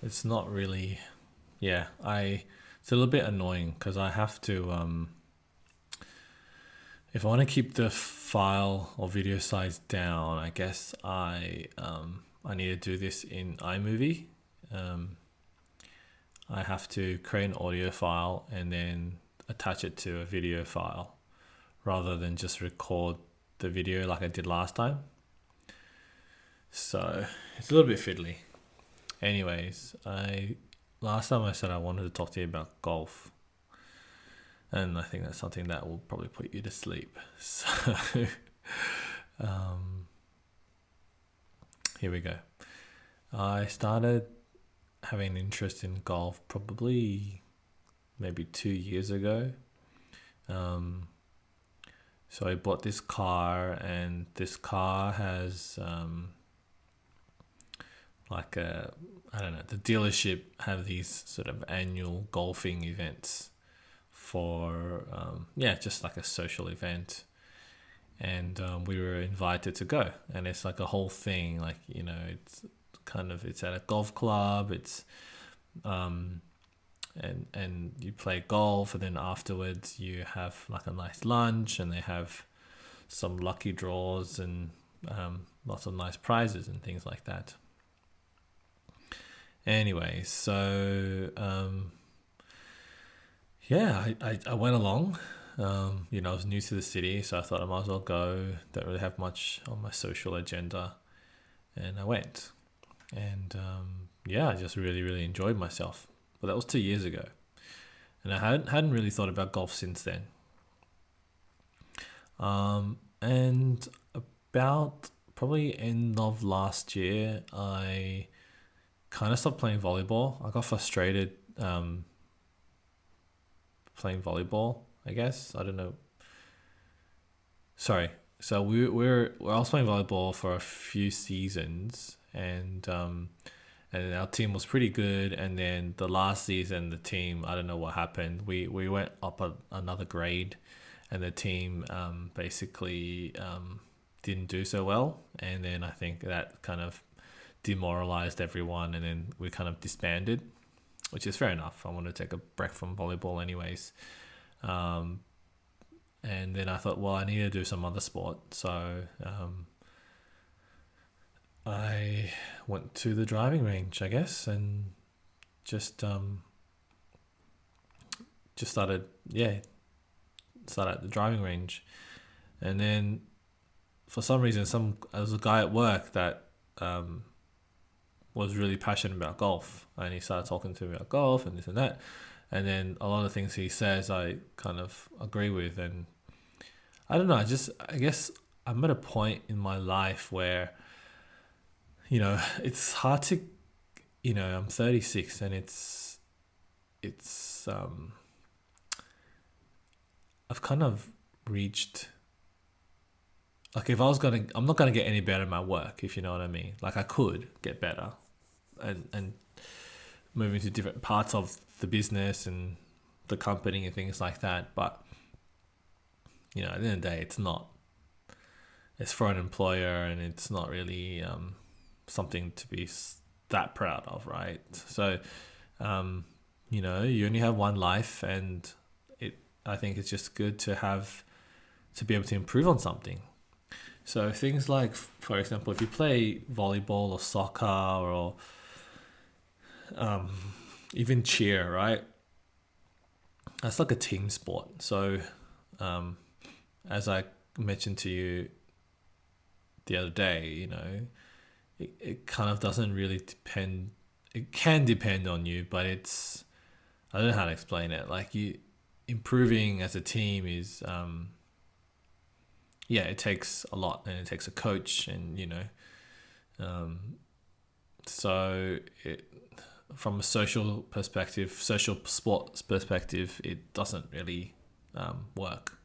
It's not really, yeah, it's a little bit annoying because I have to, if I want to keep the file or video size down, I guess I need to do this in iMovie. Um, I have to create an audio file and then attach it to a video file rather than just record the video like I did last time. So it's a little bit fiddly. Anyways, I last time I said I wanted to talk to you about golf, and I think that's something that will probably put you to sleep. So um, here we go. I started having an interest in golf probably maybe 2 years ago. So I bought this car, and this car has like a I don't know, the dealership have these sort of annual golfing events for just like a social event, and we were invited to go, and it's like a whole thing, like it's at a golf club. It's and you play golf, and then afterwards you have like a nice lunch, and they have some lucky draws and lots of nice prizes and things like that. Anyway, so I went along. I was new to the city, so I thought I might as well go. Don't really have much on my social agenda, and I went. And I just really, really enjoyed myself. But that was 2 years ago, and I hadn't really thought about golf since then. And about probably end of last year, I kind of stopped playing volleyball. I got frustrated playing volleyball, I guess. I don't know. Sorry. So I was playing volleyball for a few seasons, and our team was pretty good. And then the last season, the team, I don't know what happened. We went up another grade, and the team basically didn't do so well. And then I think that kind of demoralized everyone, and then we kind of disbanded, which is fair enough. I wanted to take a break from volleyball anyways. And then I thought, well, I need to do some other sport. So I went to the driving range, I guess, and just started at the driving range. And then for some reason, there was a guy at work that was really passionate about golf, and he started talking to me about golf and this and that. And then a lot of things he says I kind of agree with. And I don't know, I guess I'm at a point in my life where it's hard to, I'm 36, and it's I've kind of reached, like, I'm not gonna get any better at my work, if you know what I mean. Like, I could get better and move into different parts of the business and the company and things like that. But at the end of the day, it's for an employer, and it's not really something to be that proud of, right? So you only have one life, and I think it's just good to be able to improve on something. So things like, for example, if you play volleyball or soccer or even cheer, right? That's like a team sport. So as I mentioned to you the other day, it kind of doesn't really depend. It can depend on you, but I don't know how to explain it. Like, you improving as a team is it takes a lot, and it takes a coach, and so from a social sports perspective, it doesn't really work.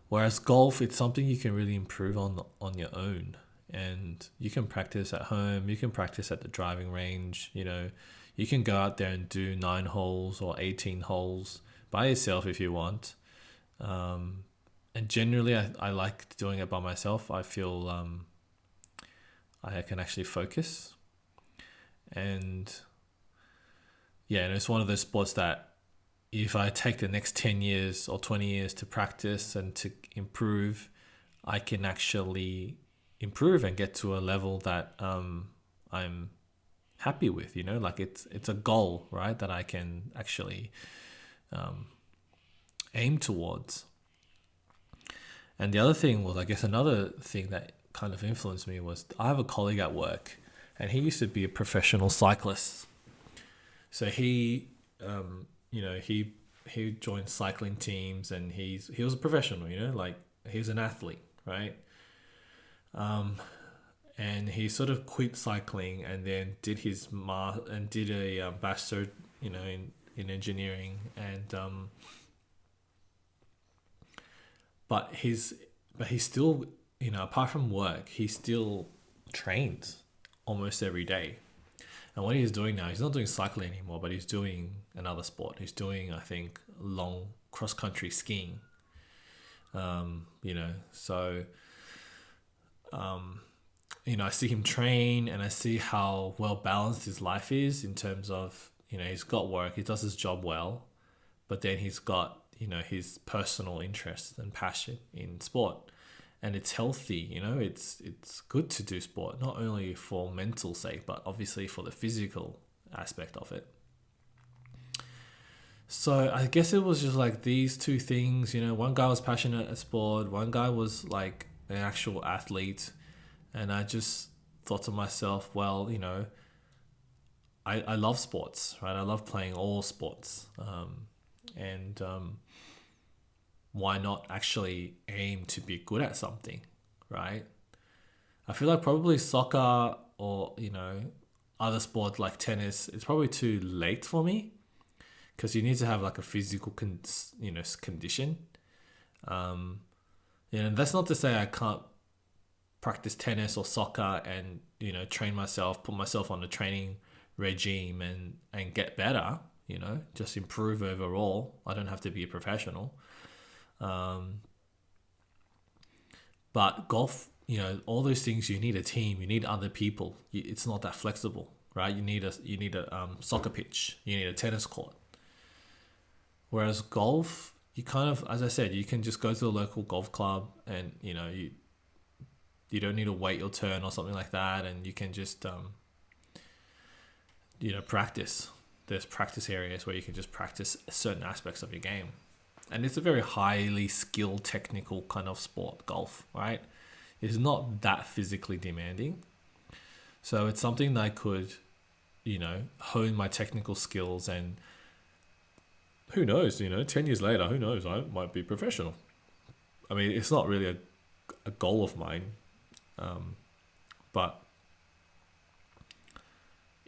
Whereas golf, it's something you can really improve on your own, and you can practice at home. You can practice at the driving range. You can go out there and do 9 holes or 18 holes by yourself if you want. And generally, I like doing it by myself. I feel I can actually focus. And yeah, and it's one of those sports that if I take the next 10 years or 20 years to practice and to improve, I can actually improve and get to a level that I'm happy with, like it's a goal, right? That I can actually aim towards. And the other thing was, I guess another thing that kind of influenced me was I have a colleague at work and he used to be a professional cyclist. So he, he joined cycling teams and he was a professional, like he's an athlete, right? And he sort of quit cycling and then did did a bachelor, in engineering and but he's still, apart from work, he still trains almost every day. And what he's doing now, he's not doing cycling anymore, but he's doing another sport. He's doing, I think, long cross country skiing. So I see him train and I see how well balanced his life is in terms of, he's got work, he does his job well, but then he's got, his personal interest and passion in sport. And it's healthy, it's good to do sport, not only for mental sake, but obviously for the physical aspect of it. So I guess it was just like these two things, one guy was passionate at sport, one guy was like an actual athlete. And I just thought to myself, well, I love sports, right? I love playing all sports. And why not actually aim to be good at something, right? I feel like probably soccer or, other sports like tennis, it's probably too late for me because you need to have like a physical, condition. That's not to say I can't practice tennis or soccer and, train myself, put myself on a training regime and get better, just improve overall. I don't have to be a professional. But golf, all those things, you need a team, you need other people. It's not that flexible, right? You need a soccer pitch, you need a tennis court. Whereas golf, you kind of, as I said, you can just go to the local golf club and, you don't need to wait your turn or something like that. And you can just, practice. There's practice areas where you can just practice certain aspects of your game. And it's a very highly skilled, technical kind of sport, golf, right? It's not that physically demanding. So it's something that I could, hone my technical skills and who knows, 10 years later, who knows, I might be professional. I mean, it's not really a goal of mine, but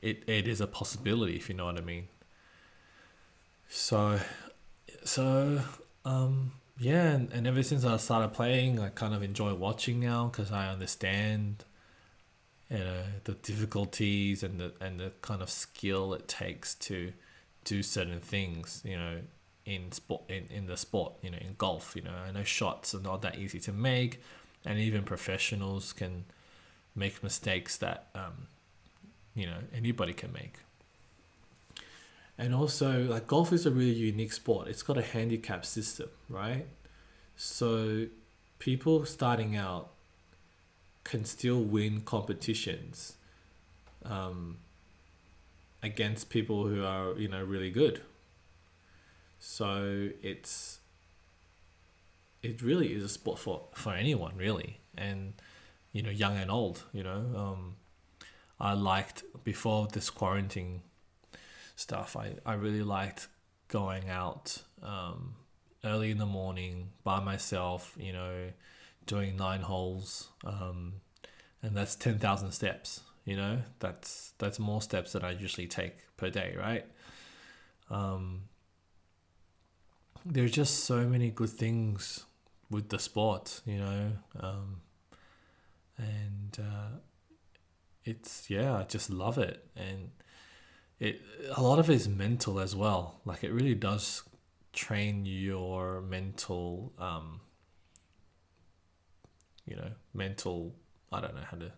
it is a possibility, if you know what I mean. So yeah, and ever since I started playing, I kind of enjoy watching now because I understand, the difficulties and the kind of skill it takes to do certain things, in sport, in the sport, in golf. I know shots are not that easy to make, and even professionals can make mistakes that anybody can make. And also, like, golf is a really unique sport. It's got a handicap system, right? So people starting out can still win competitions against people who are, really good. So it really is a sport for anyone, really. And, young and old, I liked, before this quarantine stuff, I really liked going out early in the morning by myself, doing 9 holes, and that's 10,000 steps. That's more steps than I usually take per day, right? There's just so many good things with the sport, and I just love it. And a lot of it is mental as well. Like, it really does train your mental, mental, I don't know how to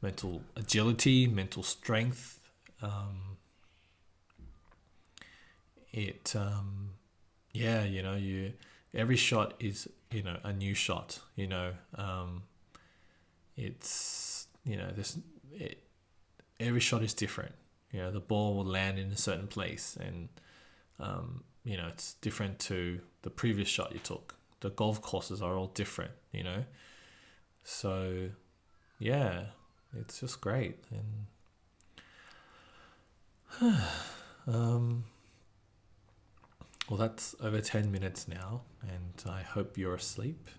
mental agility, mental strength. Yeah, every shot is, a new shot. It's this it, every shot is different. The ball will land in a certain place, and it's different to the previous shot you took. The golf courses are all different. So yeah, it's just great. And well, that's over 10 minutes now, and I hope you're asleep.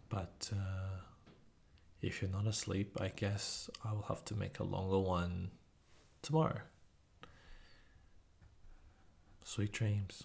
But if you're not asleep, I guess I will have to make a longer one tomorrow. Sweet dreams.